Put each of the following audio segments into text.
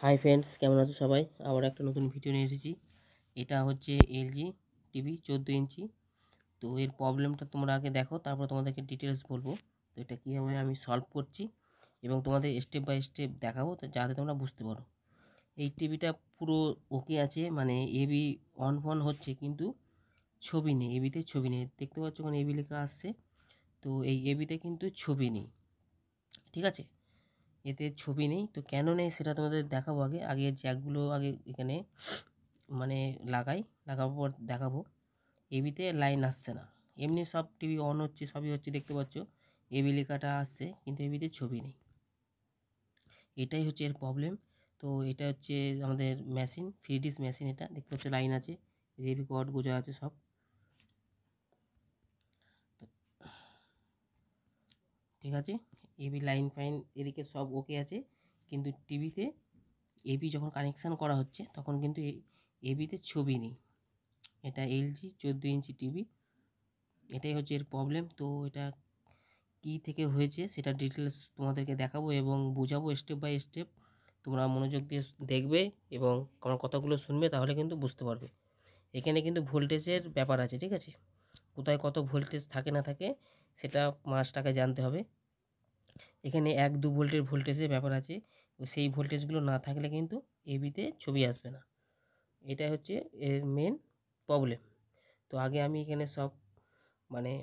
Hi friends, কেমন আছো সবাই? আবার একটা নতুন ভিডিও নিয়ে এসেছি। এটা হচ্ছে এলজি টিভি 14 ইঞ্চি। তো এর প্রবলেমটা তোমরা আগে দেখো, তারপর তোমাদেরকে ডিটেলস বলবো। তো এটা কীভাবে আমি সলভ করছি এবং তোমাদের স্টেপ বাই স্টেপ দেখাবো, তো যাতে তোমরা বুঝতে পারো। এই টিভিটা পুরো ওকে আছে, মানে এবি অন ফন হচ্ছে, কিন্তু ছবি নেই। এবিতে ছবি নেই, দেখতে পাচ্ছ ওখানে এবি লেখা আসছে। তো এই এবিতে কিন্তু ছবি নেই, ঠিক আছে? এতে ছবি নেই। তো কেন নেই সেটা তোমাদের দেখাবো। আগে জ্যাকগুলো আগে এখানে মানে লাগাবার পর দেখাবো। এবিতে লাইন আসছে না, এমনি সব টিভি অন হচ্ছে, সবই হচ্ছে, দেখতে পাচ্ছ এবি লেখাটা আসছে, কিন্তু এবিতে ছবি নেই। এটাই হচ্ছে এর প্রবলেম। তো এটা হচ্ছে আমাদের মেশিন, 3 ডিশ মেশিন। এটা দেখতে পাচ্ছ লাইন আছে, এবি কর্ড গোজা আছে সব। ঠিক আছে, এবি লাইন ফাইন এদিকে সব ওকে আছে, কিন্তু টিভিতে এবি যখন কানেকশান করা হচ্ছে তখন কিন্তু এবিতে ছবি নেই। এটা এলজি 14 ইঞ্চি টিভি, এটাই হচ্ছে এর প্রবলেম। তো এটা কী থেকে হয়েছে সেটা ডিটেলস তোমাদেরকে দেখাবো এবং বোঝাবো স্টেপ বাই স্টেপ। তোমরা মনোযোগ দিয়ে দেখবে এবং আমার কথাগুলো শুনবে, তাহলে কিন্তু বুঝতে পারবে। এখানে কিন্তু ভোল্টেজের ব্যাপার আছে, ঠিক আছে? কোথায় কত ভোল্টেজ থাকে না থাকে সেটা মাসটাকে জানতে হবে। এখানে 1-2 ভোল্টের ভোল্টেজের ব্যাপার আছে, সেই ভোল্টেজগুলো না থাকলে কিন্তু এবিতে ছবি আসবে না। এটা হচ্ছে এর মেন প্রবলেম। তো আগে আমি এখানে সব মানে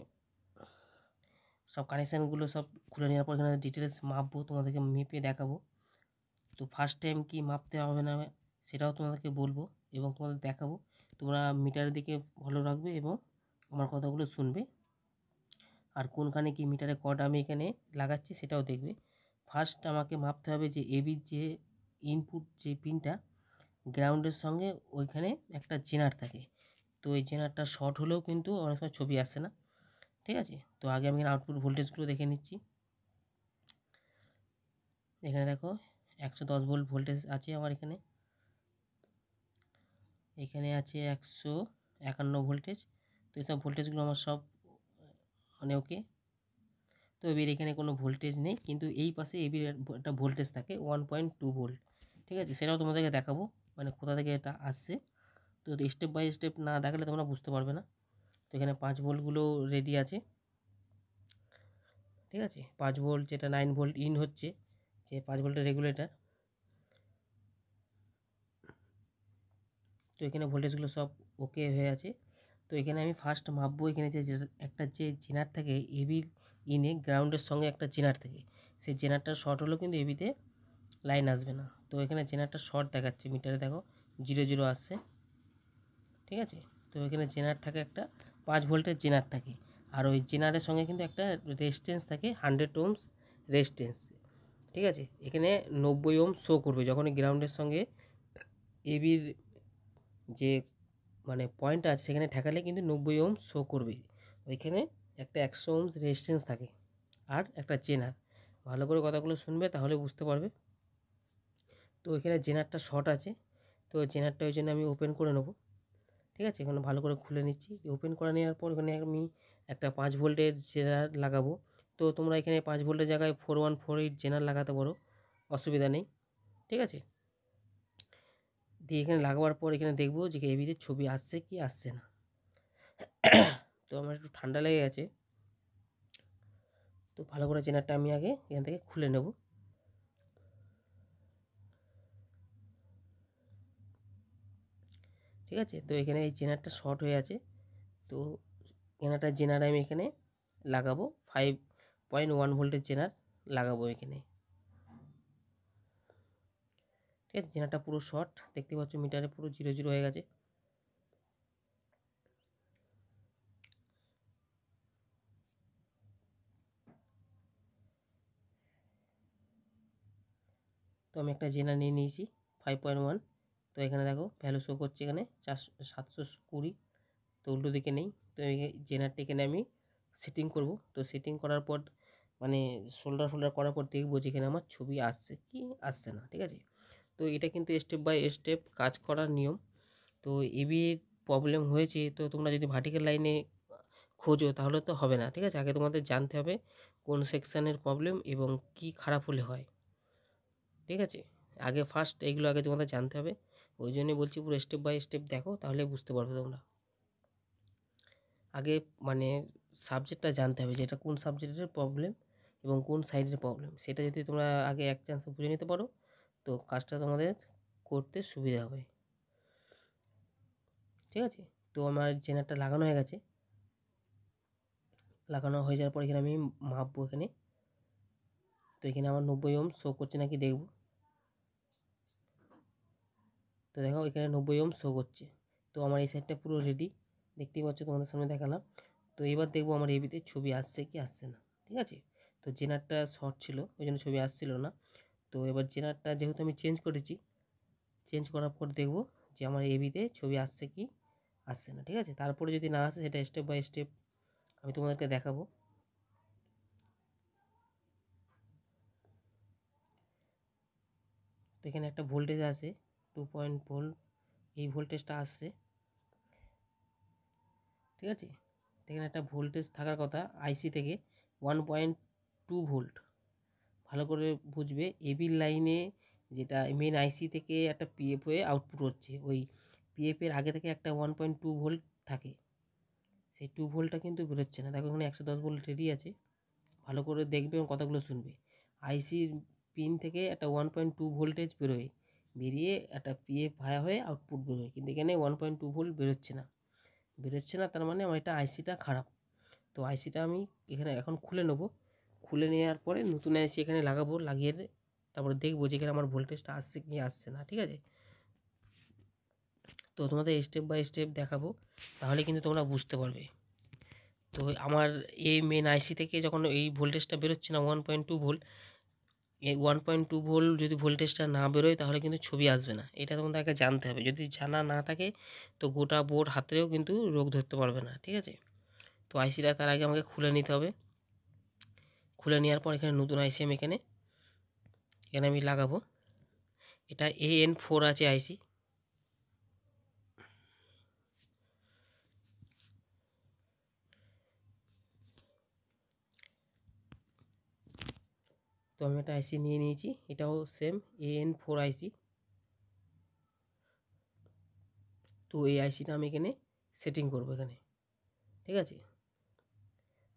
সব কানেকশানগুলো সব খুলে নেওয়ার পর এখানে ডিটেলস মাপবো, তোমাদেরকে মেপে দেখাবো। তো ফার্স্ট টাইম কি মাপতে হবে না সেটাও তোমাদেরকে বলবো এবং তোমাদের দেখাবো। তোমরা মিটারের দিকে ভালো রাখবে এবং আমার কথাগুলো শুনবে, আর কোনখানে কি মিটারে কর্ড আমি এখানে লাগাচ্ছি সেটাও দেখবে। ফার্স্ট আমাকে মাপতে হবে যে এবির যে ইনপুট যে পিনটা গ্রাউন্ডের সঙ্গে ওইখানে একটা জেনার থাকে। তো এই জেনারটা শর্ট হলেও কিন্তু অনেক সময় ছবি আসে না, ঠিক আছে? তো আগে আমি আউটপুট ভোল্টেজগুলো দেখে নিচ্ছি। এখানে দেখো 110 ভোল্ট ভোল্টেজ আছে আমার এখানে। এখানে আছে 151 ভোল্টেজ। তো এইসব ভোল্টেজগুলো আমার সব মানে ওকে। তো এবির এখানে কোনো ভোল্টেজ নেই, কিন্তু এই পাশে এবির একটা ভোল্টেজ থাকে 1.2 ভোল্ট, ঠিক আছে? সেটাও তোমাদেরকে দেখাবো, মানে কোথা থেকে এটা আসছে। তো স্টেপ বাই স্টেপ না দেখালে তোমরা বুঝতে পারবে না। তো এখানে 5 ভোল্টগুলো রেডি আছে, ঠিক আছে? 5 ভোল্ট যেটা 9 ভোল্ট ইন হচ্ছে, যে 5 ভোল্টের রেগুলেটর। তো এখানে ভোল্টেজগুলো সব ওকে হয়ে আছে। তো এখানে আমি ফার্স্ট মাপবো। এখানে একটা যে জেনার থাকে এবির ইনে গ্রাউন্ডের সঙ্গে একটা জেনার থাকে, সেই জেনারটা শর্ট হলেও কিন্তু এবিতে লাইন আসবে না। তো এখানে জেনারটা শর্ট দেখাচ্ছে, মিটারে দেখো 0 আসছে, ঠিক আছে? তো এখানে জেনার থাকে, একটা 5 ভোল্টের জেনার থাকে, আর ওই জেনারের সঙ্গে কিন্তু একটা রেজিস্ট্যান্স থাকে 100 ওহমস রেজিস্ট্যান্স, ঠিক আছে? এখানে 90 ওহম শো করবে যখন গ্রাউন্ডের সঙ্গে এবির যে মানে পয়েন্ট আছে সেখানে ঠেকালে কিন্তু 90 ওহম শো করবে। ওইখানে একটা 100 ওহমস রেজিস্ট্যান্স থাকে আর একটা জেনার। ভালো করে কথাগুলো শুনবে, তাহলে বুঝতে পারবে। তো এখানে জেনারটা শর্ট আছে, তো জেনারটা ওই জন্য আমি ওপেন করে নেবো, ঠিক আছে? এখানে ভালো করে খুলে নিচ্ছি। ওপেন করে নেওয়ার পর এখানে আমি একটা 5 ভোল্টের জেনার লাগাবো। তো তোমরা এখানে 5 ভোল্টের জায়গায় 4148 জেনার লাগাতে পারো, অসুবিধা নেই, ঠিক আছে? দিয়ে এখানে লাগাবার পর এখানে দেখবো যে এবিতে ছবি আসছে কি আসছে না। তো আমার একটু ঠান্ডা লেগে গেছে, তো ভালো করে জেনারটা আমি আগে এখান থেকে খুলে নেব। ঠিক আছে, তো এখানে এই জেনারটা শর্ট হয়ে আছে। তো জেনার আমি এখানে লাগাবো, 5.1 ভোল্টের জেনার লাগাবো এখানে, ঠিক আছে? জেনারটা পুরো শর্ট, দেখতে পাচ্ছ মিটারে পুরো 0 হয়ে গেছে। তো আমি একটা জেনার নিয়ে নিয়েছি 5.1। তো এখানে দেখো ভ্যালু শো করছে এখানে 720। তো উল্টো দিকে নেই। তো এই জেনারটা এখানে আমি সেটিং করব। তো সেটিং করার পর মানে ফোল্ডার করার পর দেখবো যেখানে আমার ছবি আসছে কি আসছে না, ঠিক আছে? তো এটা কিন্তু স্টেপ বাই স্টেপ কাজ করার নিয়ম। তো এবির প্রবলেম হয়েছে, তো তোমরা যদি ভার্টিক্যাল লাইনে খোঁজো তাহলে তো হবে না, ঠিক আছে? আগে তোমাদের জানতে হবে কোন সেকশানের প্রবলেম এবং কি খারাপ হলে হয়, ঠিক আছে? আগে ফার্স্ট এইগুলো আগে তোমাদের জানতে হবে, ওই জন্যই বলছি পুরো স্টেপ বাই স্টেপ দেখো, তাহলে বুঝতে পারবে তোমরা। আগে মানে সাবজেক্টটা জানতে হবে, যেটা কোন সাবজেক্টের প্রবলেম এবং কোন সাইডের প্রবলেম, সেটা যদি তোমরা আগে এক চান্সে বুঝে নিতে পারো তো কাজটা তোমাদের করতে সুবিধা হবে। ঠিক আছে, তো আমার জেনারেটটা লাগানো হয়ে গেছে। লাগানো হয়ে যাওয়ার পর এখানে আমি মাপবো এখানে। তো এখানে আমার 90 ওহম শো করছে নাকি দেখব। তো দেখো এখানে 90 ওহম শো করছে। তো আমার এই সাইডটা পুরো রেডি, দেখতেই পাচ্ছ, তোমাদের সামনে দেখালাম। তো এবার দেখবো আমার এবিতে ছবি আসছে কি আসছে না। ঠিক আছে, তো জেনারেটটা শর্ট ছিল ওই জন্য ছবি আসছিল না। তো এবার জেনারেটটা যেহেতু আমি চেঞ্জ করেছি, চেঞ্জ করার পর দেখব যে আমার এবিতে ছবি আসছে কি আসছে না। ঠিক আছে, তারপরে যদি না আসে সেটা স্টেপ বাই স্টেপ আমি তোমাদেরকে দেখাবো। তো এখানে একটা ভোল্টেজ আছে 2 ভোল্ট, এই ভোল্টেজটা আসছে। ঠিক আছে, এখানে একটা ভোল্টেজ থাকার কথা আইসি থেকে 1.2 ভোল্ট। ভালো করে বুঝবে, এবি লাইনে যেটা মেন আইসি থেকে একটা পিএফ হয়ে আউটপুট হচ্ছে, ওই পিএফের আগে থেকে একটা 1.2 ভোল্ট থাকে, সেই 2 ভোল্টটা কিন্তু বেরোচ্ছে না। দেখো এখানে 110 ভোল্ট রেডি আছে, ভালো করে দেখবে এবং কথাগুলো শুনবে। আইসির পিন থেকে একটা 1.2 ভোল্টেজ বেরোয়, বেরিয়ে একটা পিএফ ভায়া হয়ে আউটপুট বেরোয়, কিন্তু এখানে 1.2 ভোল্ট বেরোচ্ছে না। তার মানে আমার এটা আইসিটা খারাপ। তো আইসিটা আমি এখানে এখন খুলে নেব, খুলে নেওয়ার পরে নতুন আইসি এখানে লাগাবো, লাগিয়ে তারপরে দেখবো যে এখানে আমার ভোল্টেজটা আসছে কি আসছে না। ঠিক আছে, তো তোমাদের স্টেপ বাই স্টেপ দেখাবো, তাহলে কিন্তু তোমরা বুঝতে পারবে। তো আমার এই মেন আইসি থেকে যখন এই ভোল্টেজটা বেরোচ্ছে না 1.2 ভোল্ট, এই 1.2 ভোল্ট যদি ভোল্টেজটা না বেরোয় তাহলে কিন্তু ছবি আসবে না। এটা তোমাদের আগে জানতে হবে, যদি জানা না থাকে তো গোটা বোর্ড হাতেও কিন্তু রোগ ধরতে পারবে না। ঠিক আছে, তো আইসিটা তার আগে আমাকে খুলে নিতে হবে। খুলে নেওয়ার পর এখানে নতুন আইসি আমি এখানে আমি লাগাবো। এটা AN4 আছে আইসি। তো আমি একটা আইসি নিয়ে নিয়েছি, এটাও সেম AN4 আইসি। তো এই আইসিটা আমি এখানে সেটিং করব এখানে। ঠিক আছে,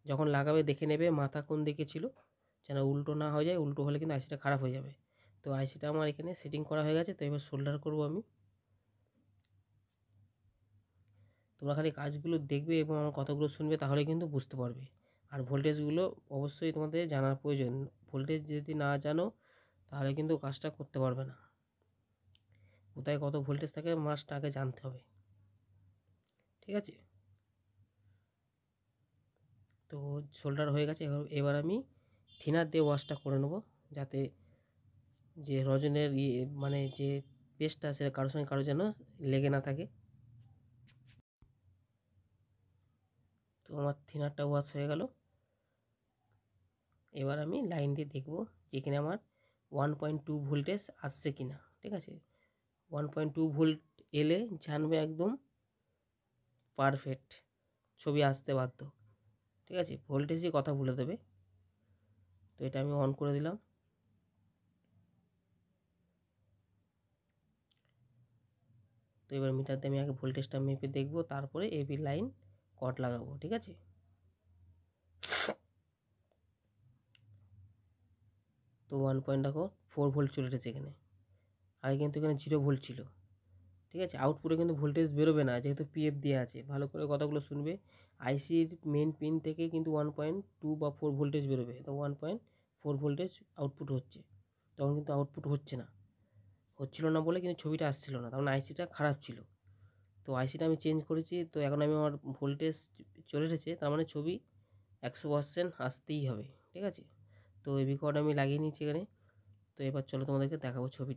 যখন লাগাবে দেখে নেবে মাথা কোন দিকে ছিল, যেন উল্টো না হয়ে যায়, উল্টো হলে কিন্তু আইসিটা খারাপ হয়ে যাবে। তো আইসিটা আমার এখানে সেটিং করা হয়ে গেছে। তো এবার সোল্ডার করব আমি। তোমরা খালি কাজগুলো দেখবে এবং আমার কথাগুলো শুনবে, তাহলে কিন্তু বুঝতে পারবে। আর ভোল্টেজগুলো অবশ্যই তোমাদের জানার প্রয়োজন, ভোল্টেজ যদি না জানো তাহলে কিন্তু কাজটা করতে পারবে না। কোথায় কত ভোল্টেজ থাকে মাস্ট আগে জানতে হবে। ঠিক আছে, তো সোল্ডার হয়ে গেছে। এবার আমি থিনার দিয়ে ওয়াশটা করে নেবো, যাতে যে রজনের মানে যে পেস্টটা সেটা কারোর সঙ্গে কারো যেন লেগে না থাকে। তো আমার থিনারটা ওয়াশ হয়ে গেল। এবার আমি লাইন দিয়ে দেখবো যেখানে আমার 1.2 ভোল্টেজ আসছে কি না। ঠিক আছে, 1.2 ভোল্ট এলে জানবে একদম পারফেক্ট, ছবি আসতে বাধ্য। ঠিক আছে, ভোল্টেজই কথা বলে দেবে। তো এটা আমি অন করে দিলাম। তো এবার মিটার দিয়ে আমি আগে ভোল্টেজটা মেপে দেখবো, তারপরে এবি লাইন কট লাগাবো। ঠিক আছে, তো 1.4 ভোল্ট চলে এসেছে এখানে, আগে কিন্তু এখানে 0 ভোল্ট ছিল। ঠিক আছে, আউটপুটে কিন্তু ভোল্টেজ বেরোবে না যেহেতু পিএফ দেওয়া আছে। ভালো করে কথাগুলো শুনবে, আইসির মেন পিন থেকে কিন্তু 1.2 বা 4 ভোল্টেজ বেরোবে। তো 1.4 ভোল্টেজ আউটপুট হচ্ছে, তখন কিন্তু আউটপুট হচ্ছিল না বলে কিন্তু ছবিটা আসছিল না, তখন আইসিটা খারাপ ছিল। তো আইসিটা আমি চেঞ্জ করেছি, তো এখন আমি আমার ভোল্টেজ চলে এসেছে, তার মানে ছবি 100% আসতেই হবে। ঠিক আছে, তো এবি কর্ড আমি লাগিয়ে নিয়েছি এখানে। তো এবার চলো তোমাদেরকে দেখাবো ছবি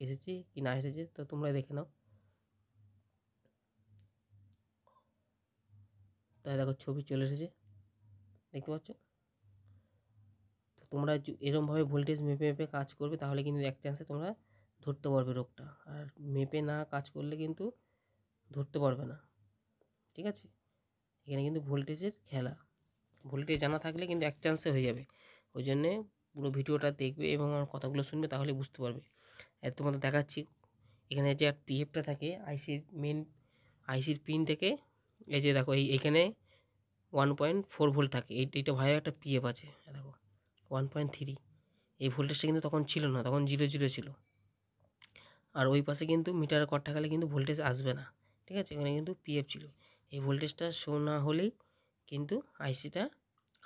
এসেছে কি না এসেছে, তো তোমরা দেখে নাও। তাই দেখো ছবি চলে এসেছে, দেখতে পাচ্ছ। তো তোমরা এরমভাবে ভোল্টেজ মেপে মেপে কাজ করবে, তাহলে কিন্তু এক চান্সে তোমরা ধরতে পারবে রোগটা। আর মেপে না কাজ করলে কিন্তু ধরতে পারবে না। ঠিক আছে, এখানে কিন্তু ভোল্টেজের খেলা, ভোল্টেজ জানা থাকলে কিন্তু এক চান্সে হয়ে যাবে। ওই জন্যে পুরো ভিডিওটা দেখবে এবং আমার কথাগুলো শুনবে, তাহলে বুঝতে পারবে। তোমাদের দেখাচ্ছি, এখানে যে পিএফটা থাকে আইসির পিন থেকে, এই যে দেখো এইখানে 1.4 ভোল্ট থাকে, এইটা ভাইও একটা পিএফ আছে, দেখো 1.3। এই ভোল্টেজটা কিন্তু তখন ছিল না, তখন 0 ছিল। আর ওই পাশে কিন্তু মিটার কট থাকলে কিন্তু ভোল্টেজ আসবে না, ঠিক আছে, এখানে কিন্তু পিএফ ছিল। এই ভোল্টেজটা শো না হলেই কিন্তু আইসিটা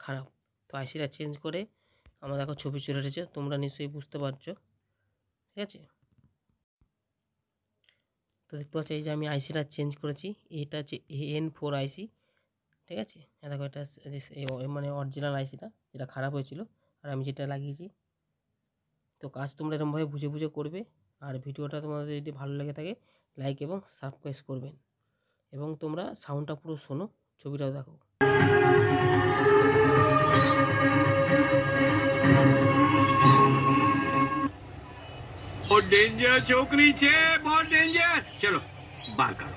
খারাপ। তো আইসিটা চেঞ্জ করে আমার দেখো ছবি চলে এসেছে, তোমরা নিশ্চয়ই বুঝতে পারছো, ঠিক আছে। তো দেখতে পাচ্ছ এই যে আমি আইসিটা চেঞ্জ করেছি, এটা হচ্ছে AN4 আইসি, ঠিক আছে। দেখো এটা মানে অরিজিনাল আইসিটা, যেটা খারাপ হয়েছিল, আর আমি যেটা লাগিয়েছি। তো কাজ তোমরা এরকমভাবে বুঝে বুঝে করবে। আর ভিডিওটা তোমাদের যদি ভালো লেগে থাকে, লাইক এবং সাবস্ক্রাইব করবেন, এবং তোমরা সাউন্ডটা পুরো শোনো, ছবিটাও দেখো। बहुत डेंजर छोकरी छे, बहुत डेंजर। चलो बाहर करो।